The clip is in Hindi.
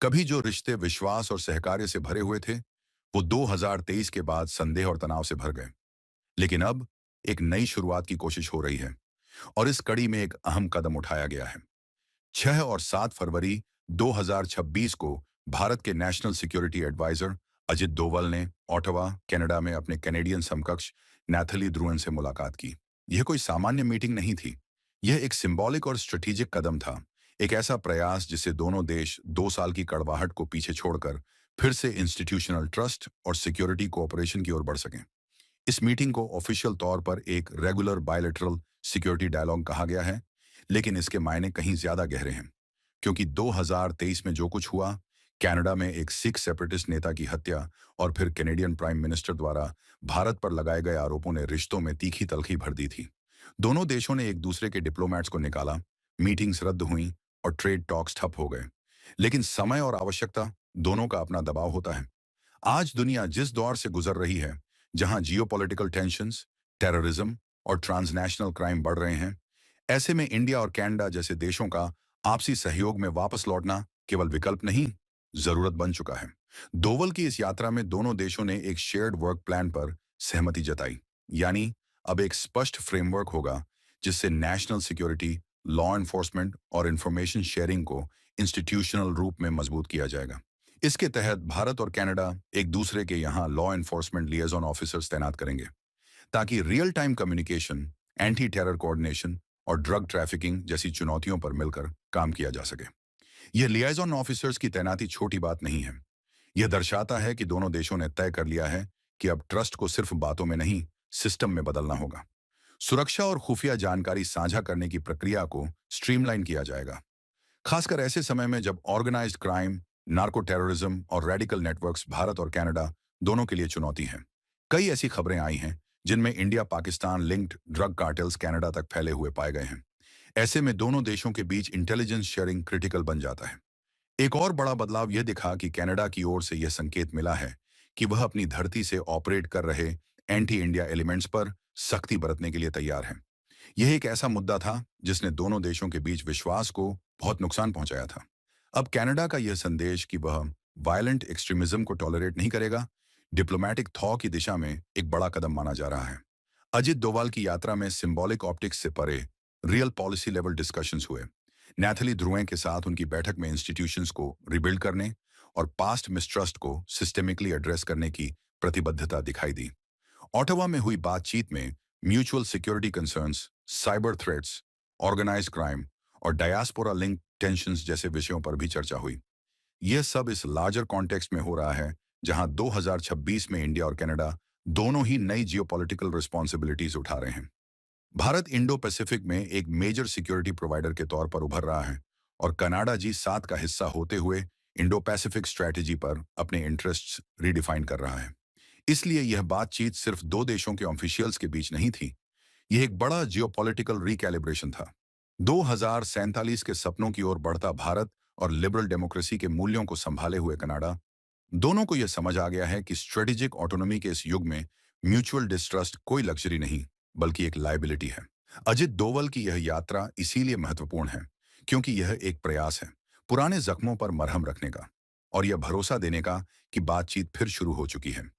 कभी जो रिश्ते विश्वास और सहकार्य से भरे हुए थे, वो 2023 के बाद संदेह और तनाव से भर गए। लेकिन अब एक नई शुरुआत की कोशिश हो रही है और इस कड़ी में एक अहम कदम उठाया गया है। 6 और 7 फरवरी 2026 को भारत के national security adviser Ajit Doval ने ओटावा, कनाडा में अपने कैनेडियन समकक्ष नैथली ध्रुवन से मुलाकात की। यह कोई सामान्य मीटिंग नहीं थी। यह एक सिंबॉलिक और स्ट्रेटेजिक कदम था। एक ऐसा प्रयास जिससे दोनों देश 2 साल की कड़वाहट को पीछे छोड़कर फिर से इंस्टीट्यूशनल ट्रस्ट और सिक्योरिटी कोऑपरेशन की ओर बढ़ सकें। इस मीटिंग को ऑफिशियल तौर पर एक रेगुलर बायलैटरल सिक्योरिटी डायलॉग कहा गया है, लेकिन इसके मायने कहीं ज्यादा गहरे हैं। क्योंकि 2023 में जो कुछ हुआ, कनाडा में एक सिख सेपरेटिस्ट नेता की हत्या और फिर कैनेडियन प्राइम मिनिस्टर द्वारा भारत पर लगाए गए आरोपों ने रिश्तों में तीखी तलखी भर दी थी। दोनों देशों ने एक दूसरे के डिप्लोमेट्स को निकाला, मीटिंग्स रद्द हुई और ट्रेड टॉक्स ठप हो गए। लेकिन समय और आवश्यकता दोनों का अपना दबाव होता है। आज दुनिया जिस दौर से गुजर रही है, जहां जियोपॉलिटिकल टेंशंस, टेररिज्म और ट्रांसनेशनल क्राइम बढ़ रहे हैं, ऐसे में इंडिया और कनाडा जैसे देशों का आपसी सहयोग में वापस लौटना केवल विकल्प नहीं, जरूरत बन चुका है। दोवल की इस यात्रा में दोनों देशों ने एक शेयर्ड वर्क प्लान पर सहमति जताई। यानी अब एक स्पष्ट फ्रेमवर्क होगा जिससे नेशनल सिक्योरिटी, लॉ एनफोर्समेंट और इंफॉर्मेशन शेयरिंग को इंस्टीट्यूशनल रूप में मजबूत किया जाएगा। इसके तहत भारत और कनाडा एक दूसरे के यहाँ लॉ एनफोर्समेंट लिएजॉन ऑफिसर्स तैनात करेंगे, ताकि real time communication, anti terror coordination और ड्रग ट्रैफिकिंग जैसी चुनौतियों पर मिलकर काम किया जा सके। यह लिएजॉन ऑफिसर्स की तैनाती छोटी बात नहीं है। यह दर्शाता है कि दोनों देशों ने तय कर लिया है कि अब ट्रस्ट को सिर्फ बातों में नहीं, सिस्टम में बदलना होगा। सुरक्षा और खुफिया जानकारी साझा करने की प्रक्रिया को स्ट्रीमलाइन किया जाएगा, खासकर ऐसे समय में जब ऑर्गेनाइज्ड क्राइम, नार्को टेररिज्म और रेडिकल नेटवर्क्स भारत और कनाडा दोनों के लिए चुनौती हैं। कई ऐसी खबरें आई हैं जिनमें India Pakistan linked drug cartels Canada तक फैले हुए पाए गए हैं। ऐसे में दोनों देशों के बीच इंटेलिजेंस शेयरिंग क्रिटिकल बन जाता है। एक और बड़ा बदलाव यह दिखा कि कनाडा की ओर से यह संकेत मिला है कि वह अपनी धरती से ऑपरेट कर रहे एंटी इंडिया एलिमेंट्स पर सख्ती बरतने के लिए तैयार है। यह एक ऐसा मुद्दा था जिसने दोनों देशों के बीच विश्वास को बहुत नुकसान पहुंचाया था। अब कनाडा का यह संदेश कि वह वायलेंट एक्सट्रीमिज्म को टॉलरेट नहीं करेगा, डिप्लोमैटिक थॉ की दिशा में एक बड़ा कदम माना जा रहा है। अजित डोवाल की यात्रा में सिंबॉलिक ऑप्टिक्स से परे रियल पॉलिसी लेवल डिस्कशंस हुए। नैथली ध्रुवें के साथ उनकी बैठक में इंस्टीट्यूशंस को रिबिल्ड करने और पास्ट मिसट्रस्ट को सिस्टेमिकली एड्रेस करने की प्रतिबद्धता दिखाई दी। ओटावा में हुई बातचीत में mutual security concerns, cyber threats, organised crime और डायस्पोरा लिंक टेंशंस जैसे विषयों पर भी चर्चा हुई। यह सब इस लार्जर कॉन्टेक्स्ट में हो रहा है जहां 2026 में इंडिया और कनाडा दोनों ही नई जियोपॉलिटिकल रिस्पॉन्सिबिलिटीज उठा रहे हैं। भारत इंडो पैसिफिक में एक मेजर सिक्योरिटी प्रोवाइडर के तौर पर उभर रहा है और कनाडा जी 7 का हिस्सा होते हुए इंडो पैसिफिक स्ट्रैटेजी पर अपने इंटरेस्ट्स रीडिफाइन कर रहा है। इसलिए यह बातचीत सिर्फ दो देशों के ऑफिशियल्स के बीच नहीं थी, यह एक बड़ा जियोपॉलिटिकल रिकैलिब्रेशन था। 2047 के सपनों की ओर बढ़ता भारत और लिबरल डेमोक्रेसी के मूल्यों को संभाले हुए कनाडा, दोनों को यह समझ आ गया है कि स्ट्रेटेजिक ऑटोनॉमी के इस युग में म्यूचुअल डिस्ट्रस्ट कोई लग्जरी नहीं, बल्कि एक लायबिलिटी है। अजित डोवल की यह यात्रा इसीलिए महत्वपूर्ण है क्योंकि यह एक प्रयास है पुराने जख्मों पर मरहम रखने का और यह भरोसा देने का कि बातचीत फिर शुरू हो चुकी है।